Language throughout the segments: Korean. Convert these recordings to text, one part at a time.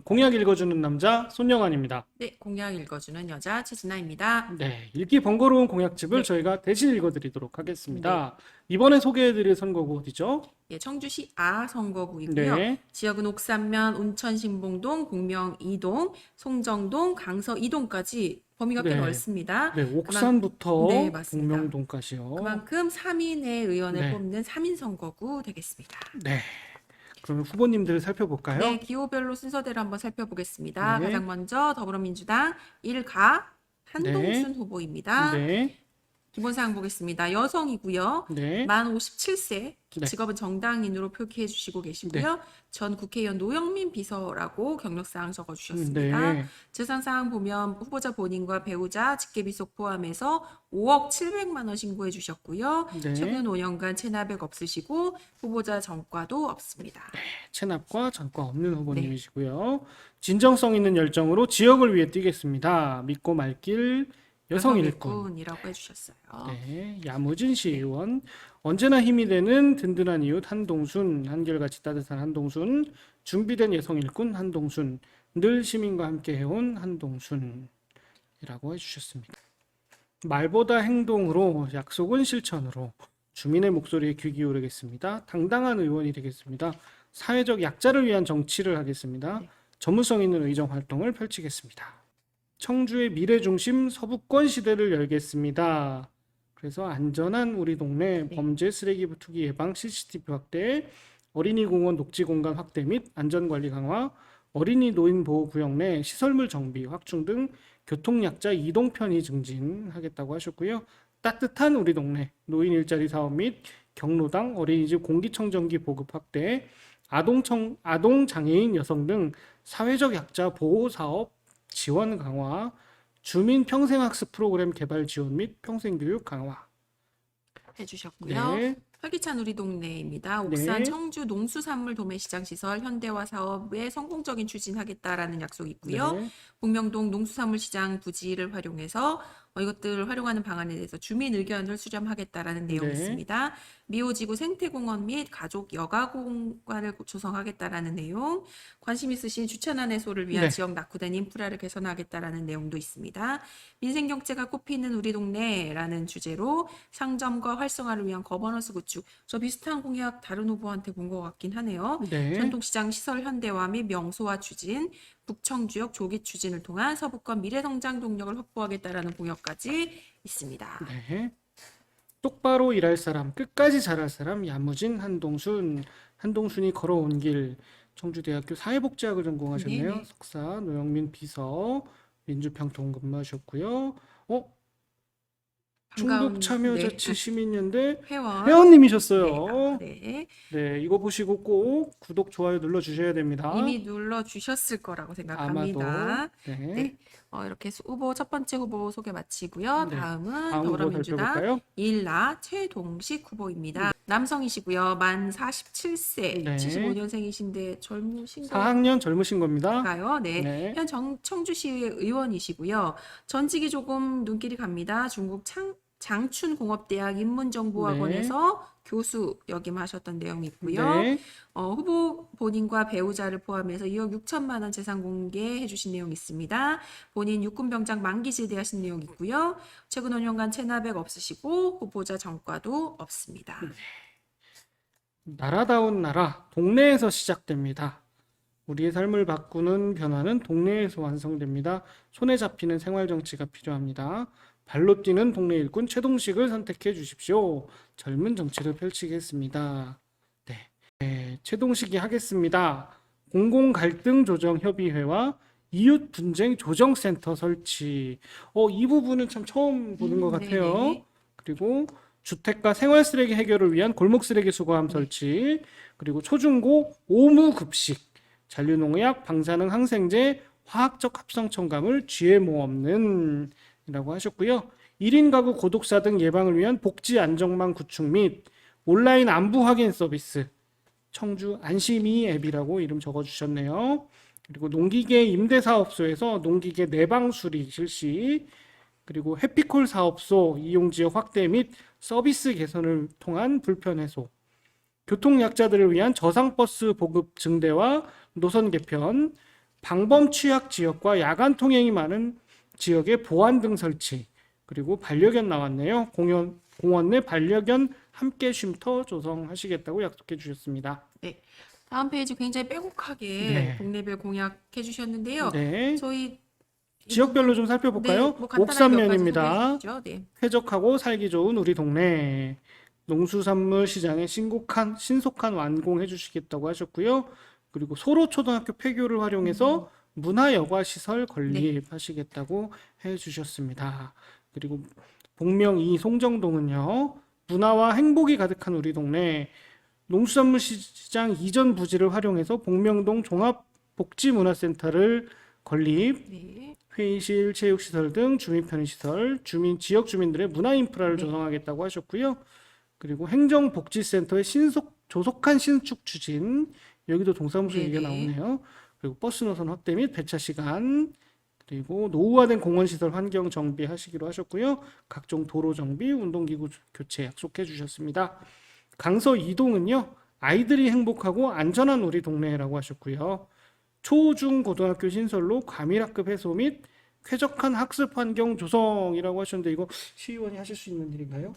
공약 읽어주는 남자 손영환입니다. 네, 공약 읽어주는 여자 최진아입니다. 네, 읽기 번거로운 공약집을 네, 저희가 대신 읽어드리도록 네, 하겠습니다. 이번에 소개해드릴 선거구 어디죠? 예, 청주시 아선거구이고요. 네, 지역은 옥산면, 온천신봉동, 공명 2동, 송정동, 강서 2동까지 범위가 꽤 네, 넓습니다. 네, 네, 네, 맞습니다. 동명동까지요. 그만큼 3인의 의원을 네, 뽑는 3인 선거구 되겠습니다. 네. 그러면 후보님들 살펴볼까요? 네, 기호별로 순서대로 한번 살펴보겠습니다. 네, 가장 먼저 더불어민주당 1가 네, 한동순 후보입니다. 네, 기본사항 보겠습니다. 여성이고요. 네, 만 57세, 네, 직업은 정당인으로 표기해 주시고 네, 계시고요. 전 국회의원 노영민 비서라고 경력사항 적어 주셨습니다. 네, 재산사항 보면 후보자 본인과 배우자, 직계비속 포함해서 5억 700만 원 신고해 주셨고요. 네. 최근 5년간 체납액 없으시고 후보자 전과도 없습니다. 체납과 전과 없는 네, 후보님이시고요. 진정성 있는 열정으로 지역을 위해 뛰겠습니다. 믿고 말길 여성 여성 일꾼. 일꾼이라고 해주셨어요. 네, 야무진 네, 시의원. 언제나 힘이 되는 든든한 이웃 한동순. 한결같이 따뜻한 한동순. 준비된 여성 일꾼 한동순. 늘 시민과 함께 해온 한동순이라고 해주셨습니다. 말보다 행동으로 약속은 실천으로 주민의 목소리에 귀 기울이겠습니다. 당당한 의원이 되겠습니다. 사회적 약자를 위한 정치를 하겠습니다. 네, 전문성 있는 의정 활동을 펼치겠습니다. 청주의 미래 중심 서부권 시대를 열겠습니다. 그래서 안전한 우리 동네 네, 범죄 쓰레기 투기 예방 CCTV 확대, 어린이 공원 녹지 공간 확대 및 안전 관리 강화, 어린이 노인 보호 구역 내 시설물 정비 확충 등 교통 약자 이동 편의 증진하겠다고 하셨고요. 따뜻한 우리 동네 노인 일자리 사업 및 경로당 어린이집 공기청정기 보급 확대, 아동 장애인 여성 등 사회적 약자 보호 사업 지원 강화, 주민 평생학습 프로그램 개발 지원 및 평생교육 강화. 해주셨고요. 네, 활기찬 우리 동네입니다. 옥산 네, 청주 농수산물 도매시장 시설 현대화 사업에 성공적인 추진하겠다라는 약속이 있고요. 네, 북명동 농수산물 시장 부지를 활용해서 이것들을 활용하는 방안에 대해서 주민 의견을 수렴하겠다라는 내용이 네, 있습니다. 미오지구 생태공원 및 가족 여가 공간을 조성하겠다라는 내용, 관심 있으신 주차난 해소를 위한 네, 지역 낙후된 인프라를 개선하겠다라는 내용도 있습니다. 민생 경제가 꼽히는 우리 동네라는 주제로 상점과 활성화를 위한 거버넌스 구축. 저 비슷한 공약 다른 후보한테 본 것 같긴 하네요. 네, 전통시장 시설 현대화 및 명소화 추진, 북청주역 조기 추진을 통한 서부권 미래성장 동력을 확보하겠다라는 공약까지 있습니다. 네. 똑바로 일할 사람, 끝까지 잘할 사람, 야무진 한동순. 한동순이 걸어온 길. 청주대학교 사회복지학을 전공하셨네요. 네네. 석사, 노영민 비서, 민주평통 근무하셨고요. 충북 반가운 참여자치 시민연대 회원. 네, 회원님이셨어요. 네. 네, 이거 보시고 꼭 구독, 좋아요 눌러주셔야 됩니다. 이미 눌러 주셨을 거라고 아마도. 생각합니다. 네, 네. 이렇게 첫 번째 후보 소개 마치고요. 네. 다음은 다음 후보 더불어민주당 살펴볼까요? 일라 최동식 후보입니다. 남성이시고요. 만 47세, 네, 75년생이신데 젊으신 4학년 젊으신 겁니다. 건가요? 네. 네, 현 청주시의 의원이시고요. 전직이 조금 눈길이 갑니다. 중국 장춘공업대학 네, 인문정보학원에서 교수 역임하셨던 내용이 있고요. 네, 후보 본인과 배우자를 포함해서 2억 6천만 원 재산 공개해 주신 내용이 있습니다. 본인 육군병장 만기 제대하신 내용이 있고요. 최근 5년간 체납액 없으시고 후보자 전과도 없습니다. 나라다운 나라, 동네에서 시작됩니다. 우리의 삶을 바꾸는 변화는 동네에서 완성됩니다. 손에 잡히는 생활 정치가 필요합니다. 발로 뛰는 동네 일꾼 최동식을 선택해 주십시오. 젊은 정치를 펼치겠습니다. 네, 네, 최동식이 하겠습니다. 공공 갈등 조정 협의회와 이웃 분쟁 조정센터 설치. 이 부분은 참 처음 보는 것 같아요. 네네. 그리고 주택가 생활 쓰레기 해결을 위한 골목 쓰레기 수거함 네. 설치. 그리고 초중고 오무 급식. 잔류농약, 방사능 항생제, 화학적 합성 첨가물, GMO 없는 이라고 하셨고요. 1인 가구 고독사 등 예방을 위한 복지 안정망 구축 및 온라인 안부 확인 서비스. 청주 안심이 앱이라고 이름 적어주셨네요. 그리고 농기계 임대사업소에서 농기계 내방 수리 실시, 그리고 해피콜 사업소 이용 지역 확대 및 서비스 개선을 통한 불편 해소, 교통 약자들을 위한 저상버스 보급 증대와 노선 개편, 방범 취약 지역과 야간 통행이 많은 지역에 보안 등 설치, 그리고 반려견 나왔네요. 공원 내 반려견 함께 쉼터 조성하시겠다고 약속해 주셨습니다. 네. 다음 페이지 굉장히 빼곡하게 네. 동네별 공약해 주셨는데요. 네. 저희 지역별로 좀 네, 살펴볼까요? 뭐 간단하게 몇 가지 옥산면입니다. 소개해 주시죠. 네. 쾌적하고 살기 좋은 우리 동네. 농수산물 시장의 신속한 완공해 주시겠다고 하셨고요. 그리고 소로초등학교 폐교를 활용해서 문화여가시설 건립하시겠다고 해 주셨습니다. 그리고 복명 2 송정동은요. 문화와 행복이 가득한 우리 동네. 농수산물 시장 이전 부지를 활용해서 복명동 종합복지문화센터를 건립, 네. 회의실, 체육시설 등 주민 편의시설, 지역 주민들의 문화 인프라를 조성하겠다고 하셨고요. 그리고 행정복지센터의 조속한 신축 추진, 여기도 동사무소 얘기가 나오네요. 그리고 버스 노선 확대 및 배차 시간, 그리고 노후화된 공원시설 환경 정비하시기로 하셨고요. 각종 도로 정비, 운동기구 교체 약속해 주셨습니다. 강서 2동은요, 아이들이 행복하고 안전한 우리 동네라고 하셨고요. 초, 중, 고등학교 신설로 과밀학급 해소 및 쾌적한 학습 환경 조성이라고 하셨는데 이거 시의원이 하실 수 있는 일인가요?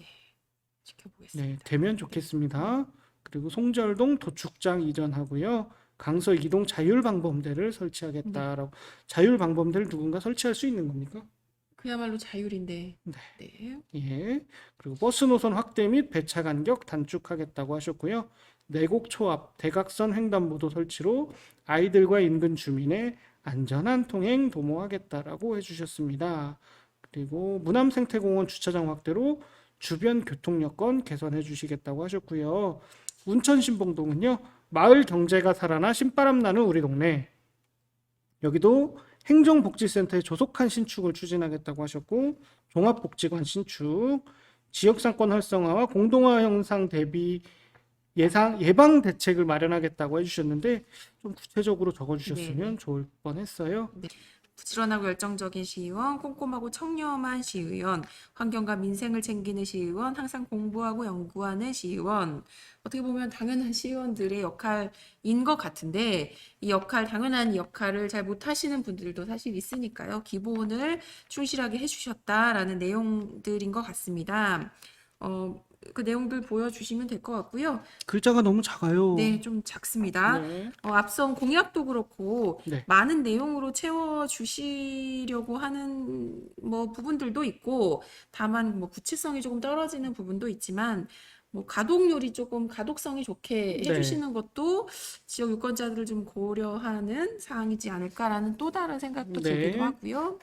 지켜보겠습니다. 네, 되면 좋겠습니다. 그리고 송절동 도축장 이전하고요. 강서 2동 자율방범대를 설치하겠다라고. 자율방범대를 누군가 설치할 수 있는 겁니까? 그야말로 자율인데. 네. 예. 그리고 버스 노선 확대 및 배차 간격 단축하겠다고 하셨고요. 내곡 초합 대각선 횡단보도 설치로 아이들과 인근 주민의 안전한 통행 도모하겠다라고 해주셨습니다. 그리고 무남 생태공원 주차장 확대로 주변 교통 여건 개선해 주시겠다고 하셨고요. 운천 신봉동은요. 마을 경제가 살아나 신바람 나는 우리 동네. 여기도 행정복지센터의 조속한 신축을 추진하겠다고 하셨고, 종합복지관 신축, 지역상권 활성화와 공동화 현상 대비 예방 대책을 마련하겠다고 해주셨는데 좀 구체적으로 적어주셨으면 좋을 뻔했어요. 부지런하고 열정적인 시의원, 꼼꼼하고 청렴한 시의원, 환경과 민생을 챙기는 시의원, 항상 공부하고 연구하는 시의원. 어떻게 보면 당연한 시의원들의 역할인 것 같은데 이 당연한 역할을 잘 못하시는 분들도 사실 있으니까요. 기본을 충실하게 해주셨다라는 내용들인 것 같습니다. 그 내용들 보여주시면 될 것 같고요. 글자가 너무 작아요. 네, 좀 작습니다. 네. 앞선 공약도 그렇고 네. 많은 내용으로 채워주시려고 하는 부분들도 있고 다만 구체성이 조금 떨어지는 부분도 있지만 가독률이 조금 가독성이 좋게 네. 해주시는 것도 지역 유권자들을 좀 고려하는 사항이지 않을까라는 또 다른 생각도 네. 들기도 하고요.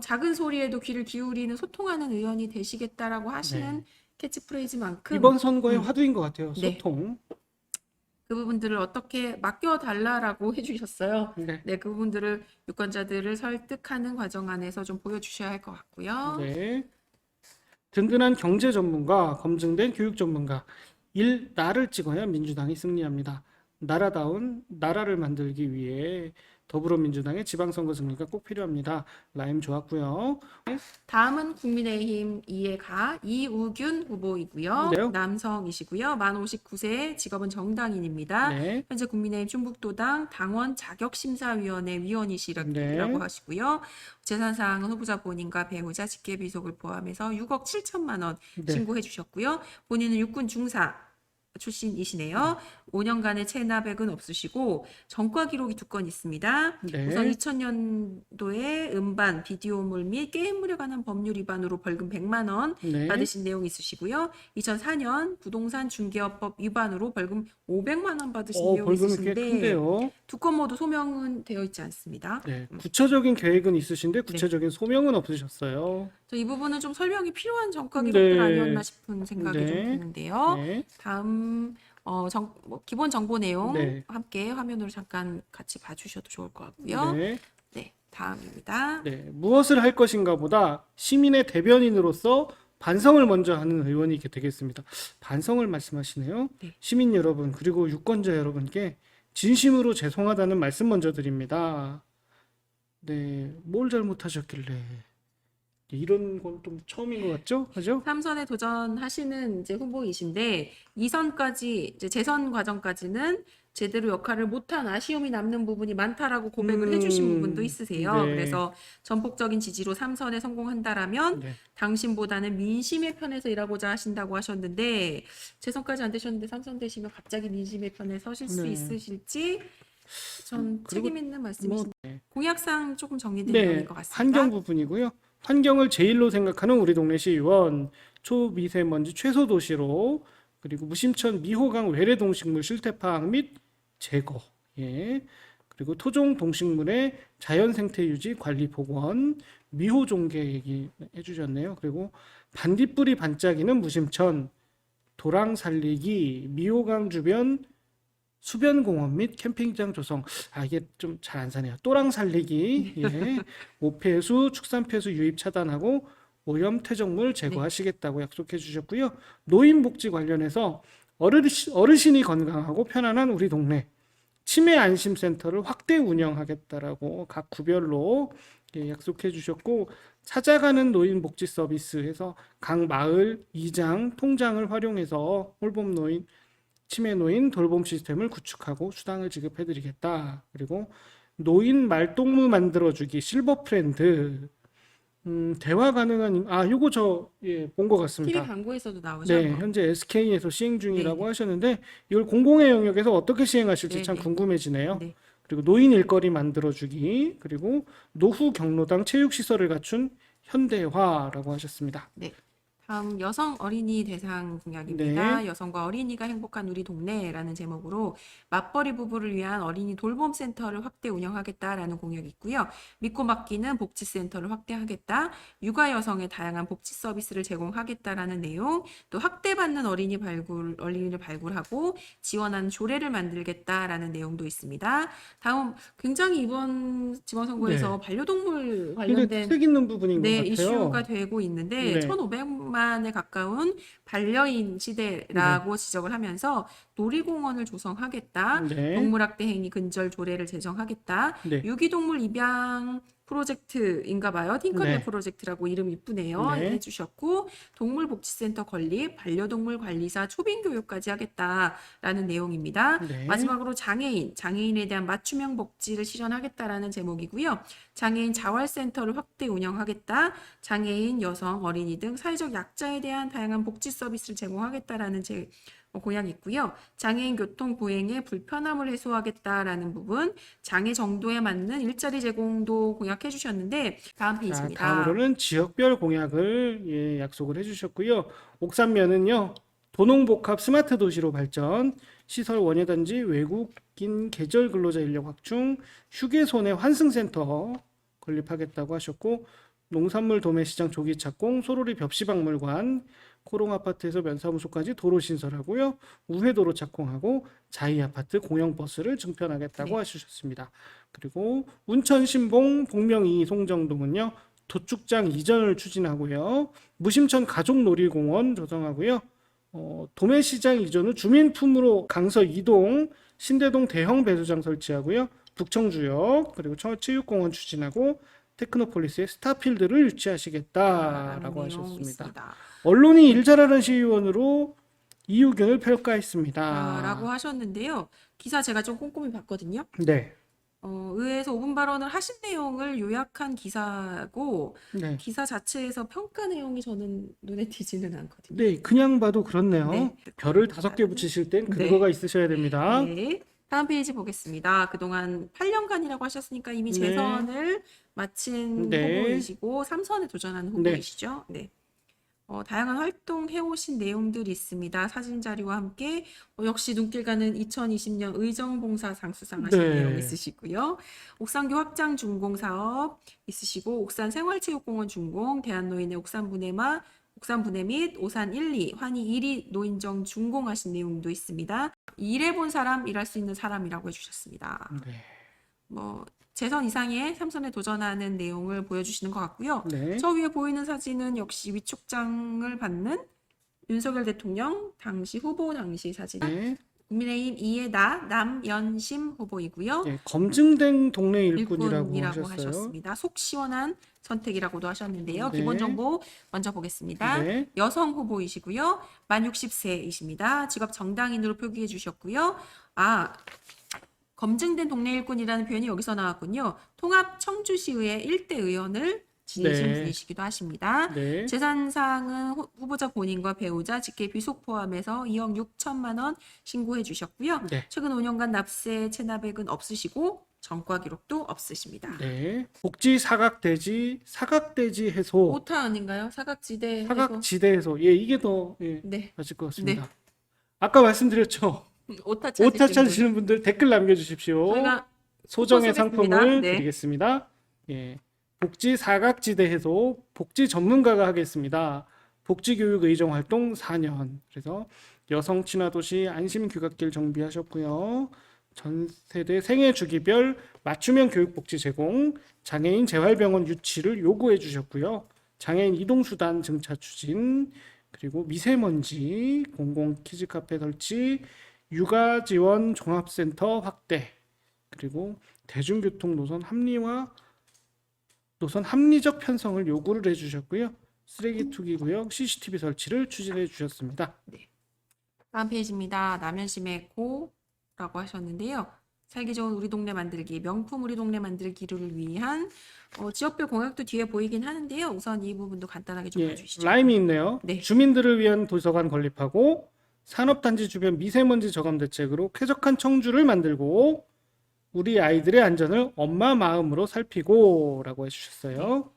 작은 소리에도 귀를 기울이는 소통하는 의원이 되시겠다라고 하시는 캐치프레이즈만큼 이번 선거의 화두인 것 같아요. 네. 소통. 그 부분들을 어떻게 맡겨달라라고 해주셨어요. 네. 네, 그 부분들을 유권자들을 설득하는 과정 안에서 좀 보여주셔야 할 것 같고요. 네. 든든한 경제 전문가, 검증된 교육 전문가. 나를 찍어야 민주당이 승리합니다. 나라다운 나라를 만들기 위해 더불어민주당의 지방선거 승리가 꼭 필요합니다. 라임 좋았고요. 다음은 국민의힘 이해가 이우균 후보이고요. 네요. 남성이시고요. 만 59세, 직업은 정당인입니다. 네. 현재 국민의힘 충북도당 당원 자격심사위원회 위원이시라고 네. 하시고요. 재산사항은 후보자 본인과 배우자 직계비속을 포함해서 6억 7천만 원 네. 신고해 주셨고요. 본인은 육군 중사 출신이시네요. 5년간의 체납액은 없으시고 전과 기록이 2건 있습니다. 네. 우선 2000년도에 음반, 비디오물 및 게임물에 관한 법률 위반으로 벌금 100만 원 네. 받으신 내용이 있으시고요. 2004년 부동산 중개업법 위반으로 벌금 500만 원 받으신 내용이 벌금이 꽤 있으신데 큰데요. 2건 모두 소명은 되어 있지 않습니다. 네. 구체적인 계획은 있으신데 구체적인 소명은 없으셨어요. 이 부분은 좀 설명이 필요한 전과 기록들 네. 아니었나 싶은 생각이 좀 네. 드는데요. 네. 다음 기본 정보 내용 네. 함께 화면으로 잠깐 같이 봐주셔도 좋을 것 같고요. 네. 네, 다음입니다. 네. 무엇을 할 것인가 보다 시민의 대변인으로서 반성을 먼저 하는 의원이 되겠습니다. 반성을 말씀하시네요. 네. 시민 여러분 그리고 유권자 여러분께 진심으로 죄송하다는 말씀 먼저 드립니다. 네, 뭘 잘못하셨길래 이런 건 좀 처음인 것 같죠? 그죠? 3선에 도전하시는 이제 후보이신데 2선까지 이제 재선 과정까지는 제대로 역할을 못한 아쉬움이 남는 부분이 많다라고 고백을 해주신 부분도 있으세요. 네. 그래서 전폭적인 지지로 3선에 성공한다라면 네. 당신보다는 민심의 편에서 일하고자 하신다고 하셨는데 재선까지 안 되셨는데 3선 되시면 갑자기 민심의 편에 서실 수 네. 있으실지 전 그리고 책임 있는 뭐 말씀이신데 공약상 조금 정리된 네, 내용인 것 같습니다. 환경 부분이고요. 환경을 제일로 생각하는 우리 동네 시의원, 초미세먼지 최소 도시로, 그리고 무심천 미호강 외래 동식물 실태 파악 및 제거, 예, 그리고 토종 동식물의 자연 생태 유지 관리 복원, 미호 종계 얘기해 주셨네요. 그리고 반딧불이 반짝이는 무심천, 도랑 살리기, 미호강 주변 수변 공원 및 캠핑장 조성. 아, 이게 좀 잘 안 사네요. 또랑 살리기. 예. 오폐수, 축산폐수 유입 차단하고 오염 퇴적물 제거하시겠다고 약속해 주셨고요. 노인 복지 관련해서 어르신이 건강하고 편안한 우리 동네 치매 안심 센터를 확대 운영하겠다라고 각 구별로 예, 약속해 주셨고, 찾아가는 노인 복지 서비스에서 각 마을 이장 통장을 활용해서 홀봄 노인 치매 노인 돌봄 시스템을 구축하고 수당을 지급해드리겠다. 그리고 노인 말동무 만들어주기 실버 프렌드. 대화 가능한 요거 저 예, 본 것 TV 같습니다. 광고에서도 나오죠. 네, 현재 SK에서 시행 중이라고 네. 하셨는데 이걸 공공의 영역에서 어떻게 시행하실지 네, 참 네. 궁금해지네요. 네. 그리고 노인 일거리 만들어주기, 그리고 노후 경로당 체육시설을 갖춘 현대화라고 하셨습니다. 네. 다음 여성 어린이 대상 공약입니다. 네. 여성과 어린이가 행복한 우리 동네라는 제목으로 맞벌이 부부를 위한 어린이 돌봄 센터를 확대 운영하겠다라는 공약이 있고요. 믿고 맡기는 복지센터를 확대하겠다. 육아 여성의 다양한 복지 서비스를 제공하겠다라는 내용. 또 학대받는 어린이를 발굴하고 지원하는 조례를 만들겠다라는 내용도 있습니다. 다음 굉장히 이번 지방선거에서 반려동물 굉장히 관련된 특색 있는 부분인 것 네, 같아요. 이슈가 되고 있는데 네. 1,500만에 가까운 반려인 시대라고 지적을 하면서 놀이공원을 조성하겠다. 네. 동물학대 행위 근절 조례를 제정하겠다. 네. 유기동물 입양 프로젝트인가 봐요. 팅커벨 네. 프로젝트라고 이름 이쁘네요. 네. 해주셨고 동물복지센터 건립, 반려동물 관리사 초빙 교육까지 하겠다라는 내용입니다. 네. 마지막으로 장애인에 대한 맞춤형 복지를 실현하겠다라는 제목이고요. 장애인 자활센터를 확대 운영하겠다. 장애인, 여성, 어린이 등 사회적 약자에 대한 다양한 복지 서비스를 제공하겠다라는 공약이 있고요. 장애인 교통 보행의 불편함을 해소하겠다라는 부분, 장애 정도에 맞는 일자리 제공도 공약해 주셨는데 다음 자, 페이지입니다. 다음으로는 지역별 공약을 예, 약속을 해주셨고요. 옥산면은요, 도농복합 스마트 도시로 발전, 시설 원예단지 외국인 계절 근로자 인력 확충, 휴게소내 환승센터 건립하겠다고 하셨고, 농산물 도매시장 조기 착공, 소로리 벽시박물관, 코롱 아파트에서 면사무소까지 도로 신설하고요. 우회도로 착공하고 자이 아파트 공영버스를 증편하겠다고 네. 하셨습니다. 그리고 운천 신봉 복명이 송정동은요. 도축장 이전을 추진하고요. 무심천 가족놀이공원 조성하고요. 도매시장 이전 후 주민품으로 강서 이동 신대동 대형 배수장 설치하고요. 북청주역 그리고 청어체육공원 추진하고 테크노폴리스의 스타필드를 유치하시겠다라고 내용 하셨습니다. 있습니다. 언론이 일 잘하는 시의원으로 이유균을 평가했습니다. 라고 하셨는데요. 기사 제가 좀 꼼꼼히 봤거든요. 네, 의회에서 5분 발언을 하신 내용을 요약한 기사고 네, 기사 자체에서 평가 내용이 저는 눈에 띄지는 않거든요. 네, 그냥 봐도 그렇네요. 네. 별을 5개 붙이실 땐 근거가 있으셔야 됩니다. 네. 다음 페이지 보겠습니다. 그동안 8년간이라고 하셨으니까 이미 네. 재선을 마친 네. 후보이시고 3선에 도전하는 후보이시죠. 네. 다양한 활동 해오신 내용들이 있습니다. 사진 자료와 함께 역시 눈길 가는 2020년 의정봉사상 수상하신 네. 내용 있으시고요. 옥산교 확장 준공 사업 있으시고 옥산 생활체육공원 준공, 대한노인의 옥산 분해 및 오산 1, 2, 환희 1위 노인정 준공하신 내용도 있습니다. 일해본 사람, 일할 수 있는 사람이라고 해주셨습니다. 네. 재선 이상의 3선에 도전하는 내용을 보여주시는 것 같고요. 네. 저 위에 보이는 사진은 역시 위촉장을 받는 윤석열 대통령 당시 후보 당시 사진. 네. 국민의힘 이해다 남연심 후보이고요. 예, 검증된 동네 일꾼이라고 일꾼이라고 하셨어요. 하셨습니다. 속 시원한 선택이라고도 하셨는데요. 네. 기본 정보 먼저 보겠습니다. 네. 여성 후보이시고요. 만 60세이십니다. 직업 정당인으로 표기해 주셨고요. 검증된 동네 일꾼이라는 표현이 여기서 나왔군요. 통합 청주시의회 1대 의원을 지내신 네. 분이시기도 하십니다. 네. 재산사항은 후보자 본인과 배우자, 직계 비속 포함해서 2억 6천만 원 신고해 주셨고요. 네. 최근 5년간 납세 체납액은 없으시고 전과 기록도 없으시니다. 네. 복지 사각대지 해소. 오타 아닌가요? 사각지대 해소. 사각지대 해소. 예, 이게 더 예, 네. 맞을 것 같습니다. 아까 말씀드렸죠. 오타 오타 찾으신 분. 찾으시는 분들 댓글 남겨주십시오. 저희가 소정의 쏘겠습니다. 상품을 네. 드리겠습니다. 예. 복지 사각지대 해소 복지 전문가가 하겠습니다. 복지교육 의정 활동 4년. 그래서 여성 친화 도시 안심 귀갓길 정비하셨고요. 전 세대 생애 주기별 맞춤형 교육 복지 제공, 장애인 재활병원 유치를 요구해 주셨고요. 장애인 이동 수단 증차 추진, 그리고 미세먼지 공공 키즈 카페 설치, 육아 지원 종합센터 확대, 그리고 대중교통 노선 합리적 편성을 요구를 해주셨고요. 쓰레기 투기 구역 CCTV 설치를 추진해 주셨습니다. 다음 페이지입니다. 남현심의 고라고 하셨는데요. 살기 좋은 우리 동네 만들기, 명품 우리 동네 만들기를 위한 지역별 공약도 뒤에 보이긴 하는데요. 우선 이 부분도 간단하게 좀 예, 봐주시죠. 라임이 있네요. 네. 주민들을 위한 도서관 건립하고 산업단지 주변 미세먼지 저감 대책으로 쾌적한 청주를 만들고 우리 아이들의 안전을 엄마 마음으로 살피고라고 해주셨어요.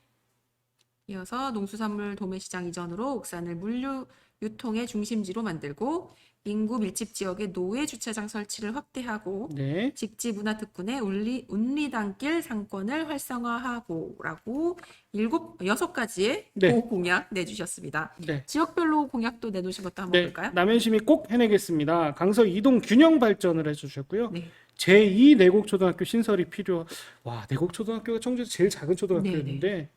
이어서 농수산물 도매시장 이전으로 옥산을 물류 유통의 중심지로 만들고 인구 밀집 지역의 노회 주차장 설치를 확대하고 네, 직지 문화특군의 운리단길 상권을 활성화하고라고 6가지의 네. 공약 내주셨습니다. 네. 지역별로 공약도 내놓으신 것도 한번 네, 볼까요? 남현심이 꼭 해내겠습니다. 강서 이동 균형 발전을 해주셨고요. 네. 제2 내곡초등학교 신설이 와, 내곡초등학교가 청주에서 제일 작은 초등학교였는데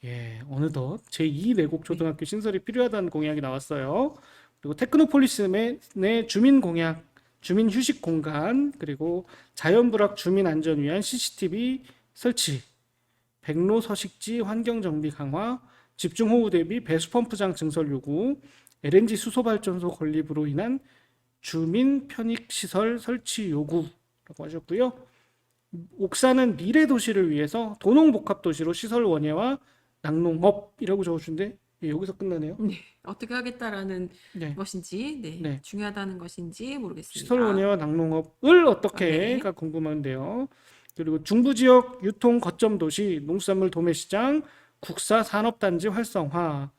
예, 어느덧 제2 내곡초등학교 신설이 필요하다는 공약이 나왔어요. 그리고 테크노폴리스 내 주민 공약, 주민 휴식 공간, 그리고 자연불악 주민 안전 위한 CCTV 설치, 백로 서식지 환경 정비 강화, 집중호우 대비 배수펌프장 증설 요구, LNG 수소발전소 건립으로 인한 주민 편익 시설 설치 요구라고 하셨고요. 옥산은 미래 도시를 위해서 도농복합 도시로 시설 원예와 낙농업이라고 적어주는데 예, 여기서 끝나네요. 어떻게 하겠다라는 네. 것인지 네. 중요하다는 것인지 모르겠습니다. 시설 원예와 낙농업을 어떻게가 네. 궁금한데요. 그리고 중부 지역 유통 거점 도시, 농수산물 도매시장, 국사 산업단지 활성화,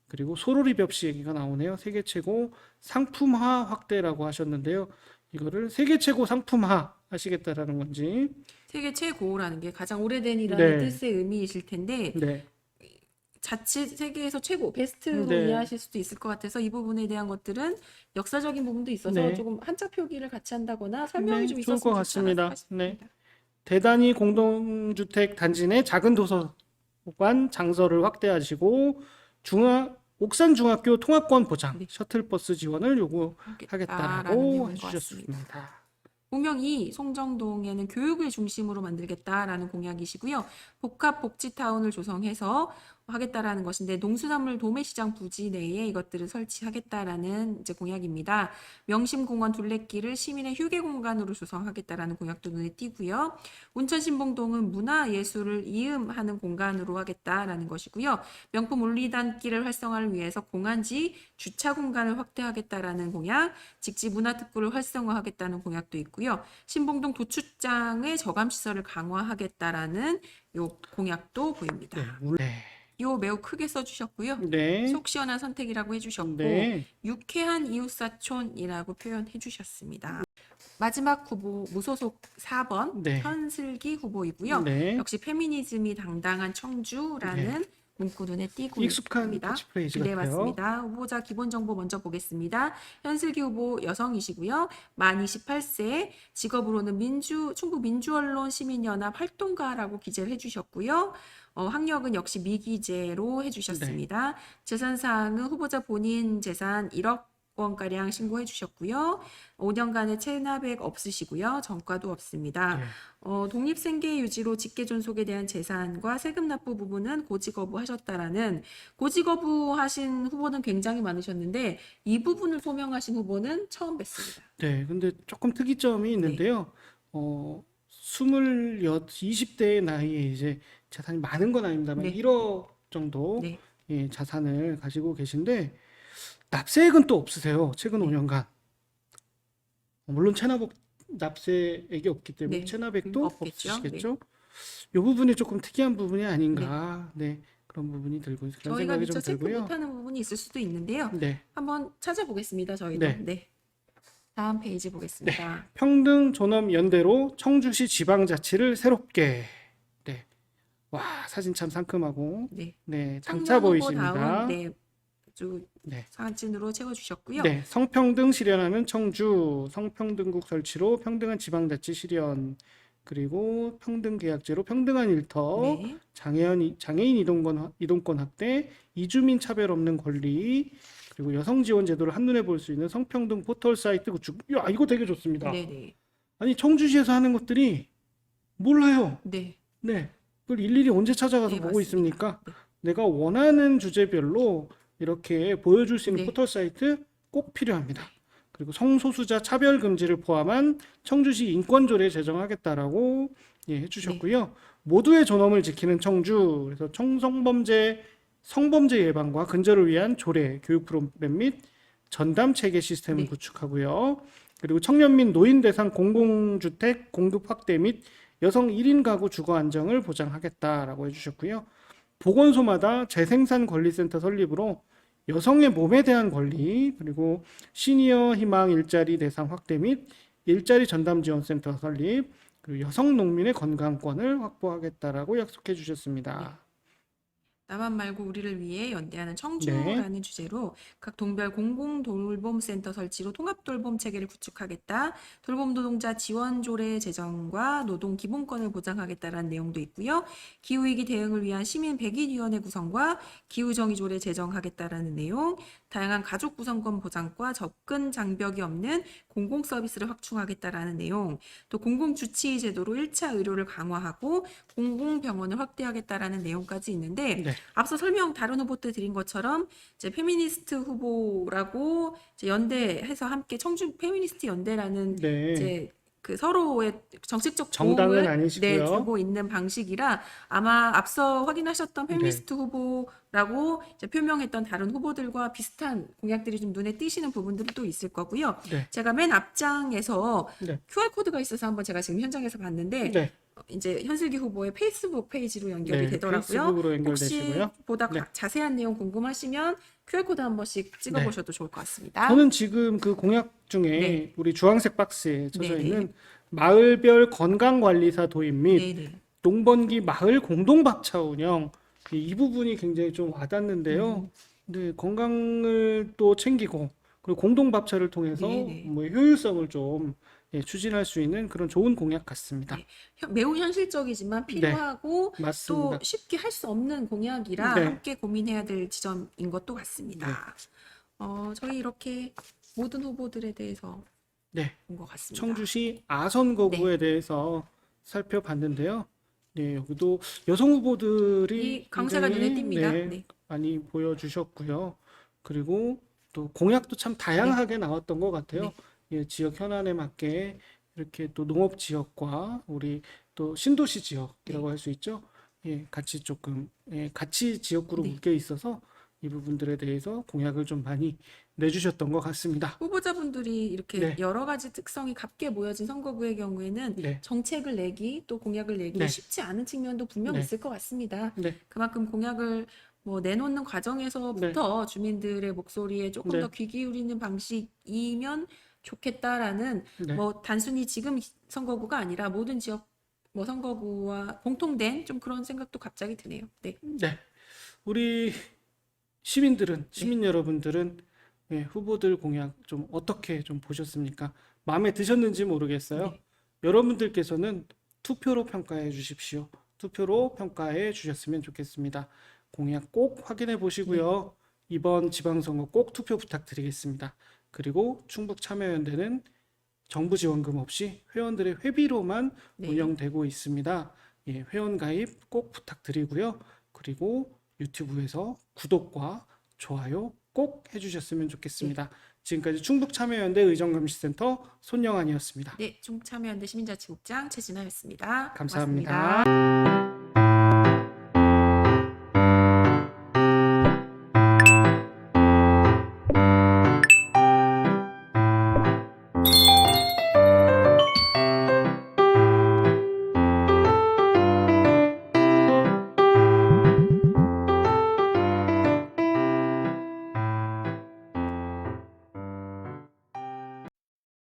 그리고 소로리벽시 얘기가 나오네요. 세계 최고 상품화 확대라고 하셨는데요. 이거를 세계 최고 상품화 하시겠다라는 건지. 세계 최고라는 게 가장 오래된이라는 네. 뜻의 의미이실 텐데 네. 자칫 세계에서 최고, 베스트로 네. 이해하실 수도 있을 것 같아서 이 부분에 대한 것들은 역사적인 부분도 있어서 네. 조금 한자 표기를 같이 한다거나 설명이 네, 좀 좋을 있었으면 것 좋지 않았을까 같습니다. 싶습니다. 대단히 공동주택 단지 내 작은 도서관 장서를 확대하시고 옥산 중학교 통합권 보장, 네. 셔틀버스 지원을 하겠다라는 요구하겠다라고 내용인 것 해주셨습니다. 공약 2, 송정동에는 교육을 중심으로 만들겠다라는 공약이시고요. 복합복지타운을 조성해서 하겠다라는 것인데 농수산물 도매시장 부지 내에 이것들을 설치하겠다라는 이제 공약입니다. 명심공원 둘레길을 시민의 휴게 공간으로 조성하겠다라는 공약도 눈에 띄고요. 운천신봉동은 문화예술을 이음하는 공간으로 하겠다라는 것이고요. 명품 울리단길을 활성화를 위해서 공안지 주차 공간을 확대하겠다라는 공약, 직지 문화특구를 활성화하겠다는 공약도 있고요. 신봉동 도축장의 저감시설을 강화하겠다라는 요 공약도 보입니다. 네. 요 매우 크게 써주셨고요. 네. 속 시원한 선택이라고 해주셨고 네. 유쾌한 이웃사촌이라고 표현해 주셨습니다. 마지막 후보 무소속 4번 네. 현슬기 후보이고요. 네. 역시 페미니즘이 당당한 청주라는 문구 눈에 띄고 익숙한 있습니다. 캐치프레이즈 네, 같아요. 맞습니다. 후보자 기본 정보 먼저 보겠습니다. 현슬기 후보 여성이시고요. 만 28세, 직업으로는 충북 민주언론 시민연합 활동가라고 기재를 해주셨고요. 학력은 역시 미기재로 해주셨습니다. 재산 사항은 후보자 본인 재산 1억 건가량 신고해 주셨고요. 5년간의 체납액 없으시고요. 전과도 없습니다. 네. 독립생계 유지로 직계존속에 대한 재산과 세금 납부 부분은 고지 거부하셨다라는 고지 거부하신 후보는 굉장히 많으셨는데 이 부분을 소명하신 후보는 처음 뵀습니다. 네, 근데 조금 특이점이 있는데요. 20대의 나이에 이제 자산이 많은 건 아닙니다만 네. 1억 정도 네. 예, 자산을 가지고 계신데 납세액은 또 없으세요. 최근 네. 5년간. 물론 체납 납세액이 없기 때문에 네. 체납액도 없겠죠. 없으시겠죠. 이 부분이 조금 특이한 부분이 아닌가. 네, 그런 부분이 들고 그런 저희가 생각이 미처 좀 체크 들고요. 못하는 부분이 있을 수도 있는데요. 네, 한번 찾아보겠습니다. 저희도. 네. 네. 다음 페이지 보겠습니다. 평등 존엄 연대로 청주시 지방자치를 새롭게. 네, 와 사진 참 상큼하고 네. 네 당차 청년 후보 보이십니다. 다운 네. 아주 네. 사진으로 채워주셨고요. 네, 성평등 실현하는 청주, 성평등국 설치로 평등한 지방자치 실현, 그리고 평등계약제로 평등한 일터, 네. 장애인 이동권 확대, 이주민 차별 없는 권리, 그리고 여성 지원 제도를 한눈에 볼 수 있는 성평등 포털 사이트 구축. 야, 이거 되게 좋습니다. 네네. 아니, 청주시에서 하는 것들이 몰라요. 네. 네, 그걸 일일이 언제 찾아가서 네, 보고 맞습니다. 있습니까? 네. 내가 원하는 주제별로 이렇게 보여줄 수 있는 네. 포털 사이트 꼭 필요합니다. 그리고 성소수자 차별 금지를 포함한 청주시 인권조례 제정하겠다라고 예, 해주셨고요. 모두의 존엄을 지키는 청주, 그래서 성범죄 예방과 근절을 위한 조례, 교육 프로그램 및 전담 체계 시스템을 네. 구축하고요. 그리고 청년 및 노인 대상 공공주택 공급 확대 및 여성 1인 가구 주거 안정을 보장하겠다라고 해주셨고요. 보건소마다 재생산 권리센터 설립으로 여성의 몸에 대한 권리, 그리고 시니어 희망 일자리 대상 확대 및 일자리 전담 지원센터 설립, 그리고 여성 농민의 건강권을 확보하겠다라고 약속해 주셨습니다. 나만 말고 우리를 위해 연대하는 네, 청주라는 주제로 각 동별 공공 돌봄센터 설치로 통합 돌봄 체계를 구축하겠다. 돌봄 노동자 지원 조례 제정과 노동 기본권을 보장하겠다라는 내용도 있고요. 기후 위기 대응을 위한 시민 100인 위원회 구성과 기후 정의 조례 제정하겠다라는 내용, 다양한 가족 구성권 보장과 접근 장벽이 없는 공공 서비스를 확충하겠다라는 내용, 또 공공 주치 제도로 1차 의료를 강화하고 공공 병원을 확대하겠다라는 내용까지 있는데 네, 앞서 설명 다른 후보 때 드린 것처럼 이제 페미니스트 후보라고 이제 연대해서 함께 청주 페미니스트 연대라는 네. 이제 그 서로의 정책적 정당은 도움을 아니시고요. 주고 있는 방식이라 아마 앞서 확인하셨던 네. 페미니스트 후보라고 이제 표명했던 다른 후보들과 비슷한 공약들이 좀 눈에 띄시는 부분들도 있을 거고요. 네, 제가 맨 앞장에서 네, QR 코드가 있어서 한번 제가 지금 현장에서 봤는데 네, 이제 현슬기 후보의 페이스북 페이지로 연결이 네. 되더라고요. 페이스북으로 혹시 연결되시고요. 보다 네. 자세한 내용 궁금하시면 QR코드 한 번씩 찍어보셔도 좋을 것 같습니다. 저는 지금 그 공약 중에 네. 우리 주황색 박스에 젖어 네네. 있는 마을별 건강관리사 도입 및 네네. 농번기 마을 공동밥차 운영, 이 부분이 굉장히 좀 와닿는데요. 네, 건강을 또 챙기고 그리고 공동밥차를 통해서 네네. 뭐 효율성을 좀 예, 추진할 수 있는 그런 좋은 공약 같습니다. 네. 매우 현실적이지만 네, 필요하고 맞습니다. 또 쉽게 할 수 없는 공약이라 네, 함께 고민해야 될 지점인 것도 같습니다. 저희 이렇게 모든 후보들에 대해서 네. 본 것 같습니다. 청주시 아선 거구에 대해서 살펴봤는데요. 네, 여기도 여성 후보들이 이 강세가 눈에 굉장히 띕니다. 네, 네. 많이 보여주셨고요. 그리고 또 공약도 참 다양하게 나왔던 것 같아요. 네. 예, 지역 현안에 맞게 이렇게 또 농업 지역과 우리 또 신도시 지역이라고 할 수 있죠. 예, 같이 조금 같이 지역구로 네. 묶여 있어서 이 부분들에 대해서 공약을 좀 많이 내주셨던 것 같습니다. 후보자분들이 이렇게 네, 여러 가지 특성이 같게 모여진 선거구의 경우에는 네, 정책을 내기 또 공약을 내기 네, 쉽지 않은 측면도 분명 네, 있을 것 같습니다. 네, 그만큼 공약을 뭐 내놓는 네, 과정에서부터 주민들의 목소리에 조금 네, 더 귀 기울이는 방식이면 좋겠다라는 네. 뭐 단순히 지금 선거구가 아니라 모든 지역 뭐 선거구와 공통된 좀 그런 생각도 갑자기 드네요. 네. 네. 우리 네. 시민 여러분들은 예, 후보들 공약 좀 어떻게 좀 보셨습니까? 마음에 드셨는지 모르겠어요. 네. 여러분들께서는 투표로 평가해 주십시오. 투표로 평가해 주셨으면 좋겠습니다. 공약 꼭 확인해 네. 보시고요. 이번 지방선거 꼭 투표 부탁드리겠습니다. 그리고 충북참여연대는 정부 지원금 없이 회원들의 회비로만 네. 운영되고 있습니다. 예, 회원 가입 꼭 부탁드리고요. 그리고 유튜브에서 구독과 좋아요 꼭 해주셨으면 좋겠습니다. 지금까지 충북참여연대 의정감시센터 손영환이었습니다. 네, 충북참여연대 시민자치국장 최진아였습니다. 감사합니다. 고맙습니다.